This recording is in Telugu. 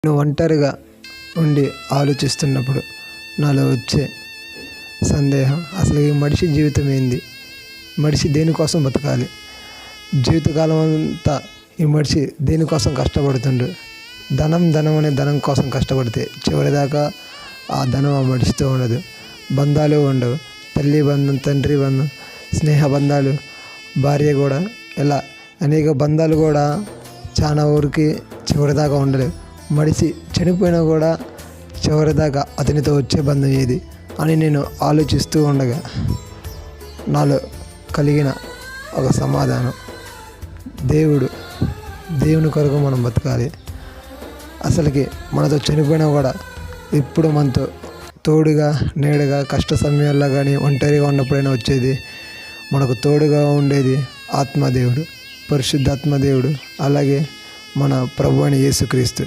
నేను ఒంటరిగా ఉండి ఆలోచిస్తున్నప్పుడు నాలో వచ్చే సందేహం, అసలు ఈ మనిషి జీవితం ఏంది? మనిషి దేనికోసం బతకాలి? జీవితకాలం అంతా ఈ మనిషి దేనికోసం కష్టపడుతుండు? ధనం అనే ధనం కోసం కష్టపడితే చివరిదాకా ఆ ధనం ఆ మనిషితో ఉండదు. బంధాలు ఉండవు. తల్లి బంధం, తండ్రి బంధం, స్నేహ బంధాలు, భార్య కూడా, ఇలా అనేక బంధాలు కూడా చాలా ఊరికి చివరిదాకా ఉండలేవు. మనిషి చనిపోయినా కూడా చివరిదాకా అతనితో వచ్చే బంధం ఏది అని నేను ఆలోచిస్తూ ఉండగా నాలో కలిగిన ఒక సమాధానం, దేవుని కొరకు మనం బతకాలి. అసలుకి మనతో చనిపోయినా కూడా ఇప్పుడు మనతో తోడుగా, నీడగా, కష్ట సమయాల్లో కానీ ఒంటరిగా ఉన్నప్పుడైనా వచ్చేది, మనకు తోడుగా ఉండేది ఆత్మదేవుడు, పరిశుద్ధాత్మదేవుడు, అలాగే మన ప్రభు అయిన యేసుక్రీస్తు.